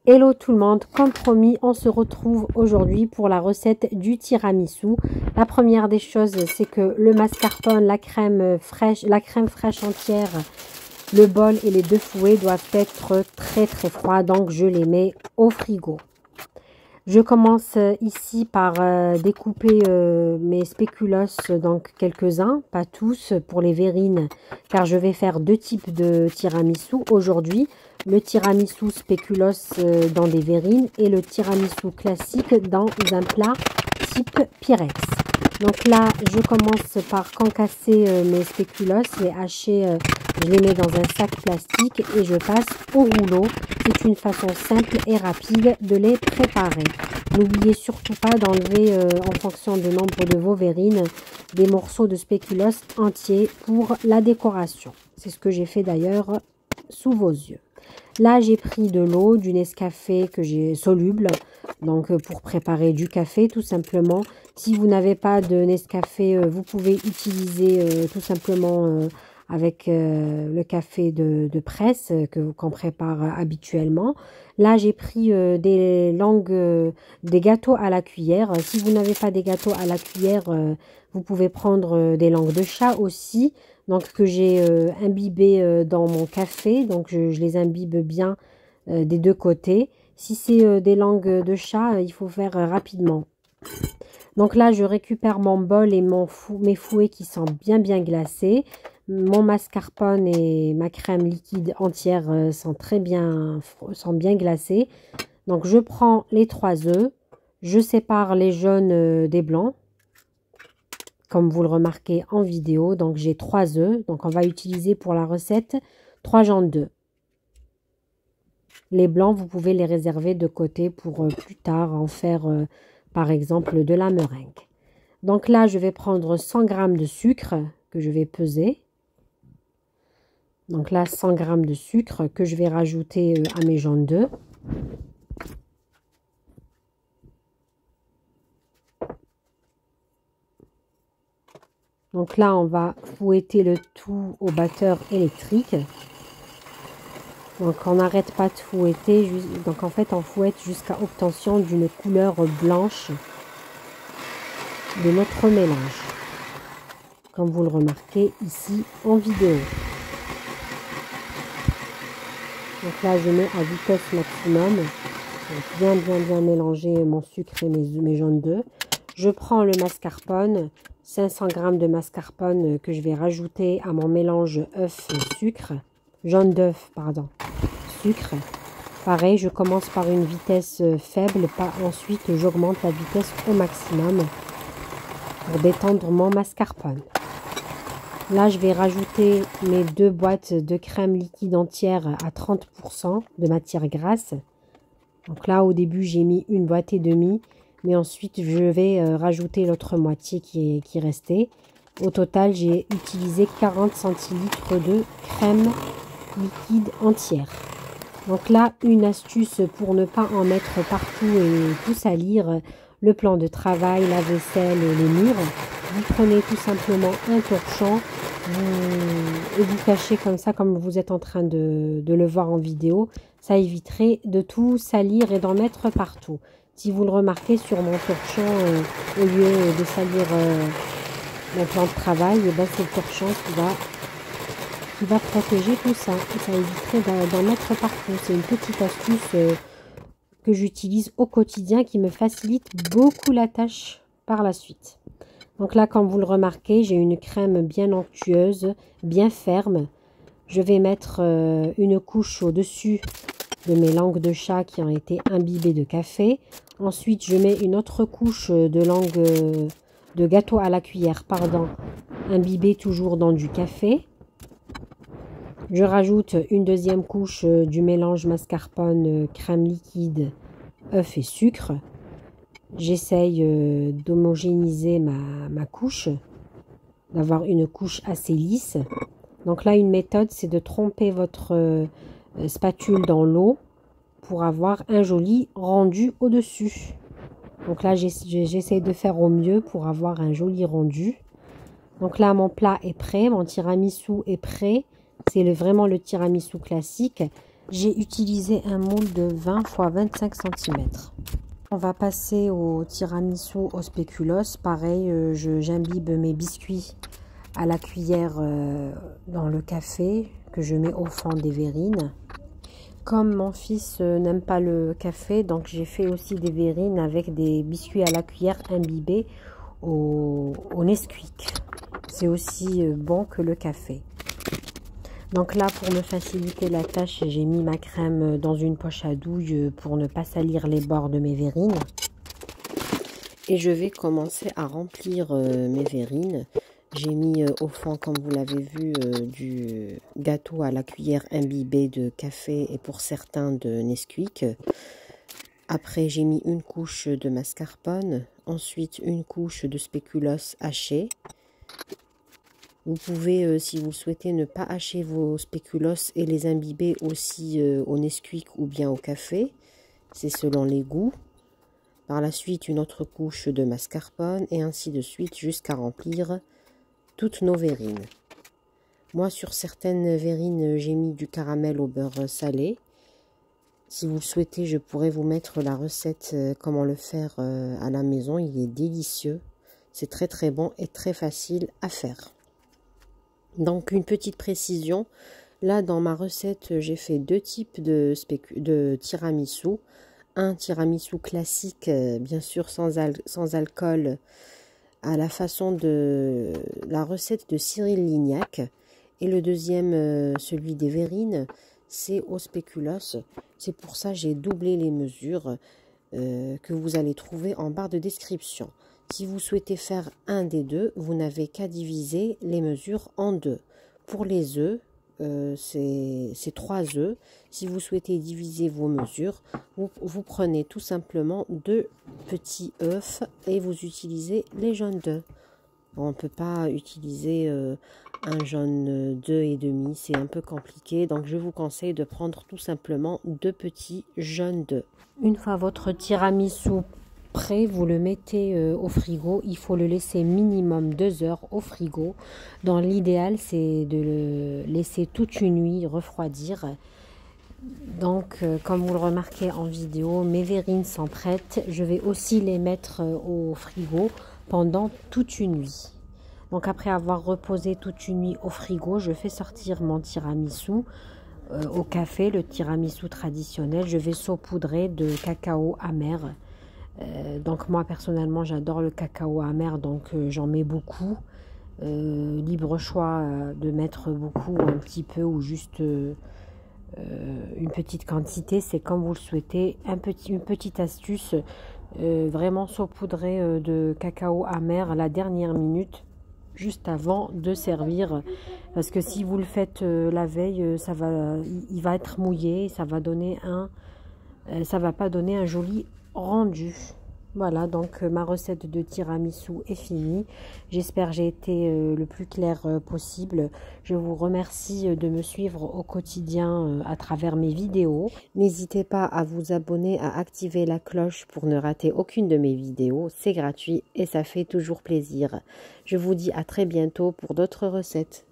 Hello tout le monde, comme promis, on se retrouve aujourd'hui pour la recette du tiramisu. La première des choses, c'est que le mascarpone, la crème fraîche entière, le bol et les deux fouets doivent être très froids, donc je les mets au frigo. Je commence ici par découper mes spéculoos, donc quelques-uns, pas tous, pour les verrines, car je vais faire deux types de tiramisu aujourd'hui. Le tiramisu spéculoos dans des verrines et le tiramisu classique dans un plat type Pyrex. Donc là, je commence par concasser mes spéculoos, les hacher, je les mets dans un sac plastique et je passe au rouleau. C'est une façon simple et rapide de les préparer. N'oubliez surtout pas d'enlever, en fonction du nombre de vos verrines, des morceaux de spéculoos entiers pour la décoration. C'est ce que j'ai fait d'ailleurs sous vos yeux. Là, j'ai pris de l'eau, du Nescafé que j'ai soluble, donc pour préparer du café tout simplement. Si vous n'avez pas de Nescafé, vous pouvez utiliser tout simplement avec le café de presse qu'on prépare habituellement. Là, j'ai pris des gâteaux à la cuillère. Si vous n'avez pas des gâteaux à la cuillère, vous pouvez prendre des langues de chat aussi. Donc que j'ai imbibé dans mon café, donc je les imbibe bien des deux côtés. Si c'est des langues de chat, il faut faire rapidement. Donc là, je récupère mon bol et mes fouets qui sont bien glacés. Mon mascarpone et ma crème liquide entière sont bien glacés. Donc je prends les 3 œufs, je sépare les jaunes des blancs, comme vous le remarquez en vidéo. Donc j'ai 3 œufs, donc on va utiliser pour la recette 3 jaunes d'œufs. Les blancs, vous pouvez les réserver de côté pour plus tard en faire par exemple de la meringue. Donc là, je vais prendre 100 g de sucre que je vais peser. Donc là, 100 g de sucre que je vais rajouter à mes jaunes d'œufs. Donc là, on va fouetter le tout au batteur électrique. Donc on n'arrête pas de fouetter. Donc en fait, on fouette jusqu'à obtention d'une couleur blanche de notre mélange. Comme vous le remarquez ici en vidéo. Donc là, je mets à vitesse maximum. Bien mélanger mon sucre et mes jaunes d'œufs. Je prends le mascarpone, 500 g de mascarpone que je vais rajouter à mon mélange œuf sucre. Jaune d'œuf, pardon, sucre. Pareil, je commence par une vitesse faible, ensuite j'augmente la vitesse au maximum pour détendre mon mascarpone. Là, je vais rajouter mes 2 boîtes de crème liquide entière à 30% de matière grasse. Donc là, au début, j'ai mis une boîte et demie, mais ensuite, je vais rajouter l'autre moitié qui restait. Au total, j'ai utilisé 40 centilitres de crème liquide entière. Donc là, une astuce pour ne pas en mettre partout et tout salir le plan de travail, la vaisselle, les murs. Vous prenez tout simplement un torchon et vous cachez comme ça, comme vous êtes en train de le voir en vidéo. Ça éviterait de tout salir et d'en mettre partout. Si vous le remarquez sur mon torchon, au lieu de salir mon plan de travail, c'est le torchon qui va protéger tout ça. Et ça éviterait d'en mettre partout. C'est une petite astuce que j'utilise au quotidien qui me facilite beaucoup la tâche par la suite. Donc là, comme vous le remarquez, j'ai une crème bien onctueuse, bien ferme. Je vais mettre une couche au-dessus de mes langues de chat qui ont été imbibées de café. Ensuite, je mets une autre couche de gâteau à la cuillère, imbibée toujours dans du café. Je rajoute une deuxième couche du mélange mascarpone, crème liquide, œuf et sucre. J'essaye d'homogénéiser ma couche, d'avoir une couche assez lisse. Donc là, une méthode, c'est de tremper votre spatule dans l'eau pour avoir un joli rendu au-dessus. Donc là, j'essaie de faire au mieux pour avoir un joli rendu. Donc là, mon plat est prêt, mon tiramisu est prêt. C'est vraiment le tiramisu classique. J'ai utilisé un moule de 20 x 25 cm. On va passer au tiramisu au spéculoos. Pareil, j'imbibe mes biscuits à la cuillère dans le café que je mets au fond des verrines. Comme mon fils n'aime pas le café, donc j'ai fait aussi des verrines avec des biscuits à la cuillère imbibés au Nesquik. C'est aussi bon que le café. Donc là, pour me faciliter la tâche, j'ai mis ma crème dans une poche à douille pour ne pas salir les bords de mes verrines. Et je vais commencer à remplir mes verrines. J'ai mis au fond, comme vous l'avez vu, du gâteau à la cuillère imbibé de café et pour certains de Nesquik. Après, j'ai mis une couche de mascarpone, ensuite une couche de spéculoos haché. Vous pouvez, si vous le souhaitez, ne pas hacher vos spéculoos et les imbiber aussi au Nesquik ou bien au café. C'est selon les goûts. Par la suite, une autre couche de mascarpone et ainsi de suite jusqu'à remplir toutes nos verrines. Moi, sur certaines verrines, j'ai mis du caramel au beurre salé. Si vous le souhaitez, je pourrais vous mettre la recette, comment le faire à la maison. Il est délicieux. C'est très très bon et très facile à faire. Donc, une petite précision. Là, dans ma recette, j'ai fait deux types de tiramisu. Un tiramisu classique, bien sûr sans alcool, à la façon de la recette de Cyril Lignac. Et le deuxième, celui des verrines, c'est au spéculoos. C'est pour ça que j'ai doublé les mesures que vous allez trouver en barre de description. Si vous souhaitez faire un des deux, vous n'avez qu'à diviser les mesures en deux. Pour les œufs, c'est 3 œufs. Si vous souhaitez diviser vos mesures, vous prenez tout simplement 2 petits œufs et vous utilisez les jaunes d'œufs. On ne peut pas utiliser un jaune d'œuf et demi, c'est un peu compliqué. Donc je vous conseille de prendre tout simplement 2 petits jaunes d'œufs. Une fois votre tiramisu prêt, vous le mettez au frigo. Il faut le laisser minimum 2 heures au frigo. Dans l'idéal, c'est de le laisser toute une nuit refroidir. Donc, comme vous le remarquez en vidéo, mes verrines sont prêtes. Je vais aussi les mettre au frigo pendant toute une nuit. Donc, après avoir reposé toute une nuit au frigo, je fais sortir mon tiramisu au café, le tiramisu traditionnel. Je vais saupoudrer de cacao amer. Donc moi personnellement j'adore le cacao amer, donc j'en mets beaucoup. Libre choix de mettre beaucoup ou un petit peu ou juste une petite quantité, c'est comme vous le souhaitez. Une petite astuce, vraiment saupoudrer de cacao amer à la dernière minute, juste avant de servir, parce que si vous le faites la veille, il va être mouillé, ça va pas donner un joli rendu. Voilà, donc ma recette de tiramisu est finie. J'espère que j'ai été le plus clair possible. Je vous remercie de me suivre au quotidien à travers mes vidéos. N'hésitez pas à vous abonner, à activer la cloche pour ne rater aucune de mes vidéos. C'est gratuit et ça fait toujours plaisir. Je vous dis à très bientôt pour d'autres recettes.